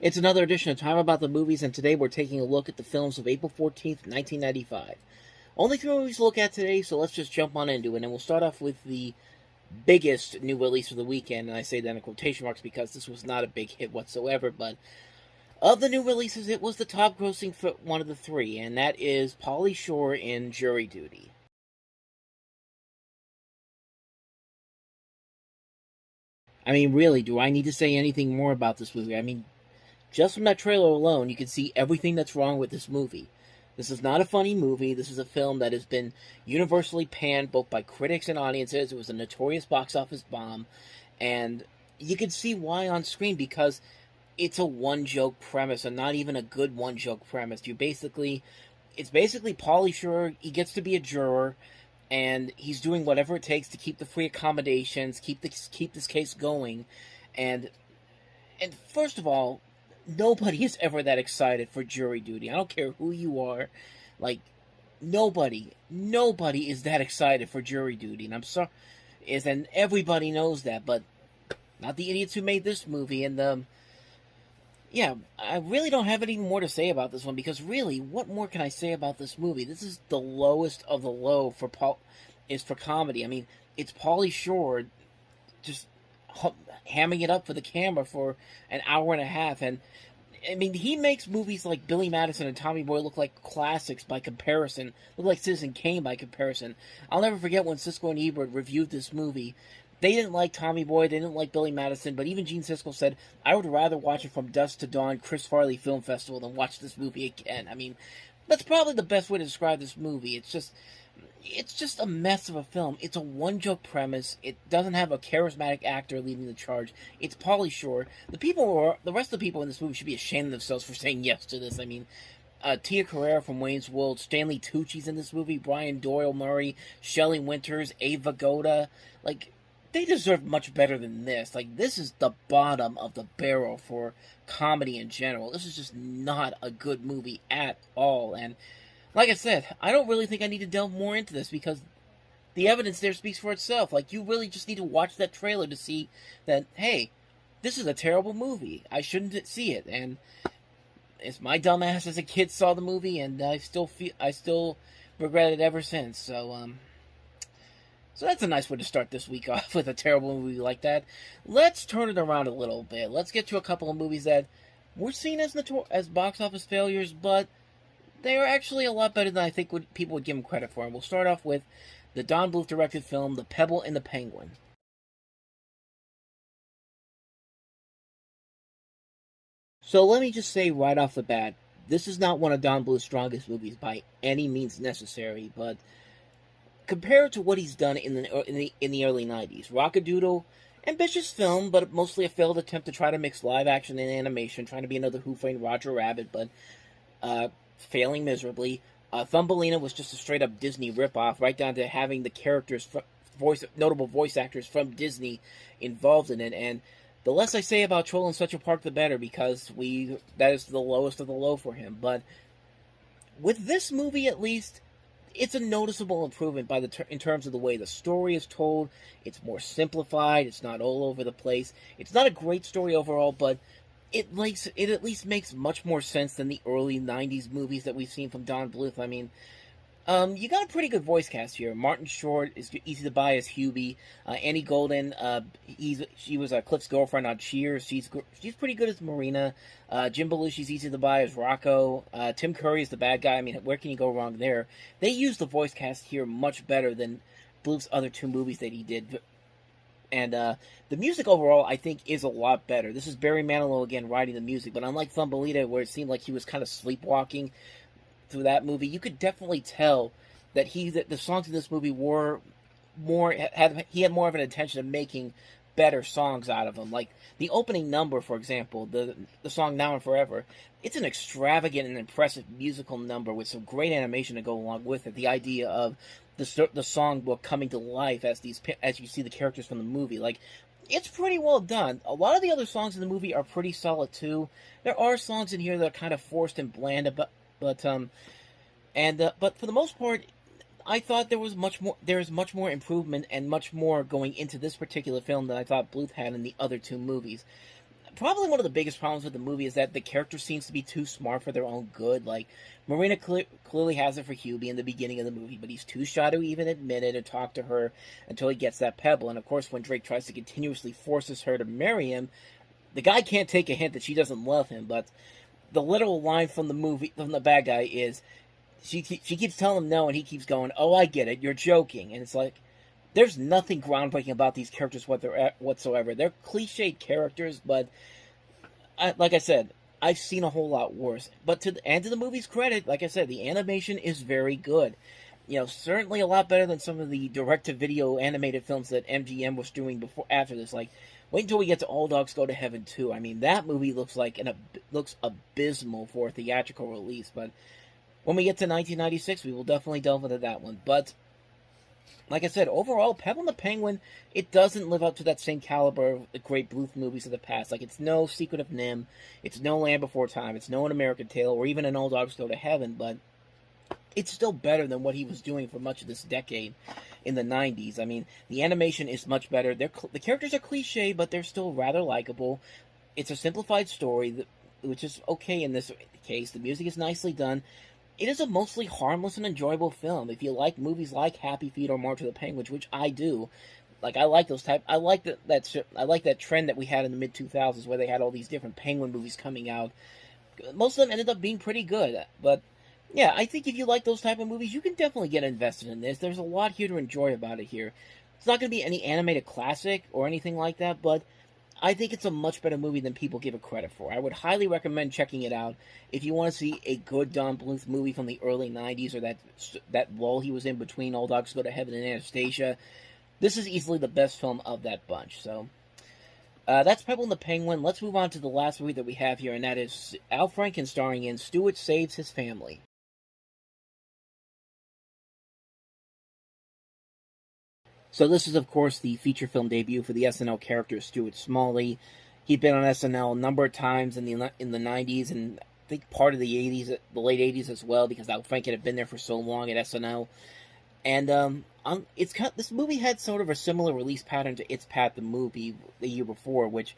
It's another edition of Time About the Movies, and today we're taking a look at the films of April 14th, 1995. Only three movies to look at today, so let's just jump on into it, and we'll start off with the biggest new release of the weekend, and I say that in quotation marks because this was not a big hit whatsoever, but of the new releases, it was the top grossing for one of the three, and that is Pauly Shore in Jury Duty. I mean, really, do I need to say anything more about this movie? I mean, just from that trailer alone, you can see everything that's wrong with this movie. This is not a funny movie. This is a film that has been universally panned both by critics and audiences. It was a notorious box office bomb. And you can see why on screen, because it's a one-joke premise, and not even a good one-joke premise. It's basically Pauly Shore. He gets to be a juror, and he's doing whatever it takes to keep the free accommodations, keep this case going. And first of all, nobody is ever that excited for jury duty. I don't care who you are. Like, nobody is that excited for jury duty. And I'm sorry, and everybody knows that, but not the idiots who made this movie. And, yeah, I really don't have any more to say about this one, because really, what more can I say about this movie? This is the lowest of the low for comedy. I mean, it's Pauly Shore just hamming it up for the camera for an hour and a half, and I mean, he makes movies like Billy Madison and Tommy Boy look like classics by comparison, look like Citizen Kane by comparison. I'll never forget when Siskel and Ebert reviewed this movie. They didn't like Tommy Boy, they didn't like Billy Madison, but even Gene Siskel said, I would rather watch it from dusk to dawn, Chris Farley Film Festival, than watch this movie again. I mean, that's probably the best way to describe this movie. It's just a mess of a film. It's a one-joke premise. It doesn't have a charismatic actor leading the charge. It's Pauly Shore. The rest of the people in this movie should be ashamed of themselves for saying yes to this. I mean, Tia Carrere from Wayne's World, Stanley Tucci's in this movie, Brian Doyle Murray, Shelley Winters, Ava Goda. Like, they deserve much better than this. Like, this is the bottom of the barrel for comedy in general. This is just not a good movie at all, and like I said, I don't really think I need to delve more into this, because the evidence there speaks for itself. Like, you really just need to watch that trailer to see that, hey, this is a terrible movie. I shouldn't see it. And it's my dumbass as a kid saw the movie, and I still regret it ever since. So that's a nice way to start this week off, with a terrible movie like that. Let's turn it around a little bit. Let's get to a couple of movies that were seen as box office failures, but they are actually a lot better than I think people would give them credit for. And we'll start off with the Don Bluth directed film, The Pebble and the Penguin. So let me just say right off the bat, this is not one of Don Bluth's strongest movies by any means necessary, but compared to what he's done in the early 90s, Rockadoodle, ambitious film, but mostly a failed attempt to try to mix live action and animation, trying to be another Who Framed Roger Rabbit, but failing miserably. Thumbelina was just a straight-up Disney ripoff, right down to having the characters, notable voice actors from Disney involved in it. And the less I say about Troll in Central Park, the better, because that is the lowest of the low for him. But with this movie, at least, it's a noticeable improvement in terms of the way the story is told. It's more simplified. It's not all over the place. It's not a great story overall, but it at least makes much more sense than the early 90s movies that we've seen from Don Bluth. I mean, you got a pretty good voice cast here. Martin Short is easy to buy as Hubie. Annie Golden, she was Cliff's girlfriend on Cheers. She's pretty good as Marina. Jim Belushi's easy to buy as Rocco. Tim Curry is the bad guy. I mean, where can you go wrong there? They use the voice cast here much better than Bluth's other two movies that he did. And the music overall, I think, is a lot better. This is Barry Manilow again writing the music, but unlike Thumbelina, where it seemed like he was kind of sleepwalking through that movie, you could definitely tell that the songs in this movie were he had more of an intention of making better songs out of them. Like the opening number, for example, the song Now and Forever. It's an extravagant and impressive musical number with some great animation to go along with it. The idea of the songbook coming to life as you see the characters from the movie. Like, it's pretty well done. A lot of the other songs in the movie are pretty solid too. There are songs in here that are kind of forced and bland, but for the most part, I thought there is much more improvement and much more going into this particular film than I thought Bluth had in the other two movies. Probably one of the biggest problems with the movie is that the character seems to be too smart for their own good. Like, Marina clearly has it for Hubie in the beginning of the movie, but he's too shy to even admit it or talk to her until he gets that pebble. And of course, when Drake tries to continuously forces her to marry him, the guy can't take a hint that she doesn't love him. But the literal line from the movie, from the bad guy, is she keeps telling him no, and he keeps going, "Oh, I get it, you're joking." And it's like, there's nothing groundbreaking about these characters whatsoever. They're cliched characters, but like I said, I've seen a whole lot worse. But to the movie's credit, like I said, the animation is very good. You know, certainly a lot better than some of the direct-to-video animated films that MGM was doing after this. Like, wait until we get to All Dogs Go to Heaven 2. I mean, that movie looks abysmal for a theatrical release. But when we get to 1996, we will definitely delve into that one. But like I said, overall, Pebble and the Penguin, it doesn't live up to that same caliber of the great Bluth movies of the past. Like, it's no Secret of Nim, it's no Land Before Time, it's no An American Tail, or even An All Dogs Go to Heaven, but it's still better than what he was doing for much of this decade in the 90s. I mean, the animation is much better. The characters are cliche, but they're still rather likable. It's a simplified story, which is okay in this case. The music is nicely done. It is a mostly harmless and enjoyable film. If you like movies like Happy Feet or March of the Penguins, which I do, like, I like those type. I like that trend that we had in the mid 2000s where they had all these different Penguin movies coming out. Most of them ended up being pretty good, but yeah, I think if you like those type of movies, you can definitely get invested in this. There's a lot here to enjoy about it here. It's not going to be any animated classic or anything like that, but I think it's a much better movie than people give it credit for. I would highly recommend checking it out if you want to see a good Don Bluth movie from the early 90s, or that lull he was in between All Dogs Go to Heaven and Anastasia. This is easily the best film of that bunch. So that's Pebble and the Penguin. Let's move on to the last movie that we have here, and that is Al Franken starring in Stewart Saves His Family. So this is, of course, the feature film debut for the SNL character Stuart Smalley. He'd been on SNL a number of times in the 90s, and I think part of the 80s, the late 80s as well, because Al Franken had been there for so long at SNL. And this movie had sort of a similar release pattern to It's Pat the movie the year before, which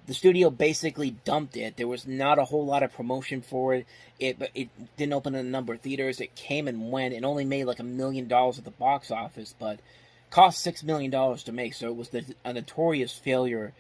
the studio basically dumped it. There was not a whole lot of promotion for it. But it didn't open in a number of theaters. It came and went. It only made like $1 million at the box office, but cost $6 million to make, so it was a notorious failure.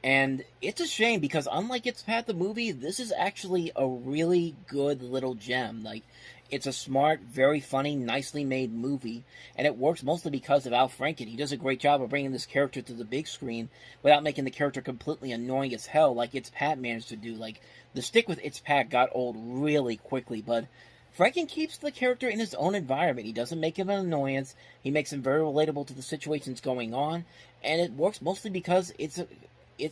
And it's a shame, because unlike It's Pat the movie, this is actually a really good little gem. Like, it's a smart, very funny, nicely made movie, and it works mostly because of Al Franken. He does a great job of bringing this character to the big screen without making the character completely annoying as hell, like It's Pat managed to do. Like, the stick with It's Pat got old really quickly, but Franken keeps the character in his own environment. He doesn't make him an annoyance. He makes him very relatable to the situations going on, and it works mostly because it's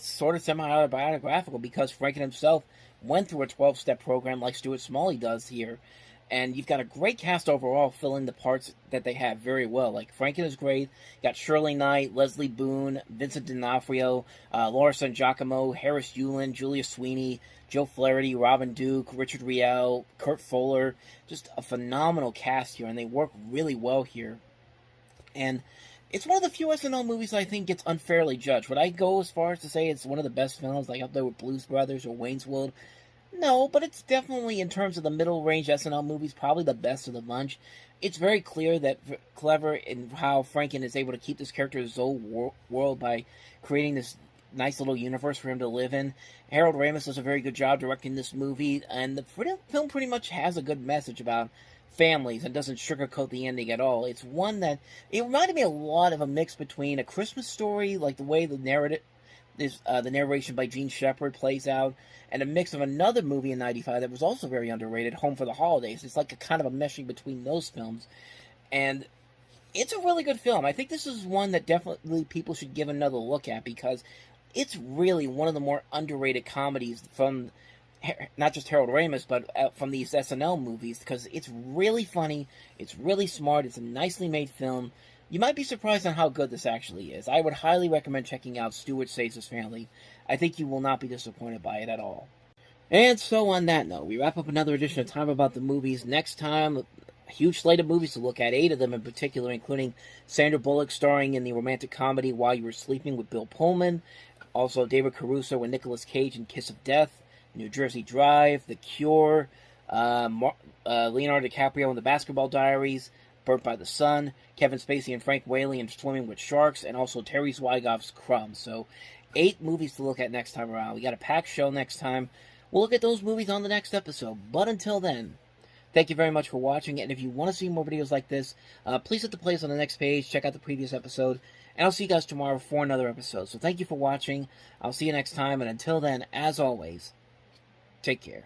sort of semi-autobiographical, because Franken himself went through a 12-step program like Stuart Smalley does here. And you've got a great cast overall filling the parts that they have very well. Like, Franken is great. You got Shirley Knight, Leslie Boone, Vincent D'Onofrio, Laura San Giacomo, Harris Yulin, Julia Sweeney, Joe Flaherty, Robin Duke, Richard Riel, Kurt Fuller. Just a phenomenal cast here, and they work really well here. And it's one of the few SNL movies I think gets unfairly judged. Would I go as far as to say it's one of the best films, like up there with Blues Brothers or Wayne's World? No, but it's definitely, in terms of the middle-range SNL movies, probably the best of the bunch. It's very clever in how Franken is able to keep this character in his own world by creating this nice little universe for him to live in. Harold Ramis does a very good job directing this movie, and the film pretty much has a good message about families and doesn't sugarcoat the ending at all. It's one that, it reminded me a lot of a mix between A Christmas Story, like the way the narration by Gene Shepard plays out, and a mix of another movie in '95 that was also very underrated, Home for the Holidays. It's like a kind of a meshing between those films, and it's a really good film. I think this is one that definitely people should give another look at, because it's really one of the more underrated comedies from not just Harold Ramis, but from these SNL movies, because it's really funny, it's really smart, it's a nicely made film. You might be surprised on how good this actually is. I would highly recommend checking out Stewart Saves His Family. I think you will not be disappointed by it at all. And so on that note, we wrap up another edition of Time About the Movies. Next time, a huge slate of movies to look at, 8 of them in particular, including Sandra Bullock starring in the romantic comedy While You Were Sleeping with Bill Pullman, Also, David Caruso and Nicolas Cage in Kiss of Death, New Jersey Drive, The Cure, Leonardo DiCaprio in The Basketball Diaries, Burnt by the Sun, Kevin Spacey and Frank Whaley in Swimming with Sharks, and also Terry Zweigoff's Crumbs. So, 8 movies to look at next time around. We got a packed show next time. We'll look at those movies on the next episode. But until then, thank you very much for watching. And if you want to see more videos like this, please hit the plays on the next page. Check out the previous episode. And I'll see you guys tomorrow for another episode. So thank you for watching. I'll see you next time. And until then, as always, take care.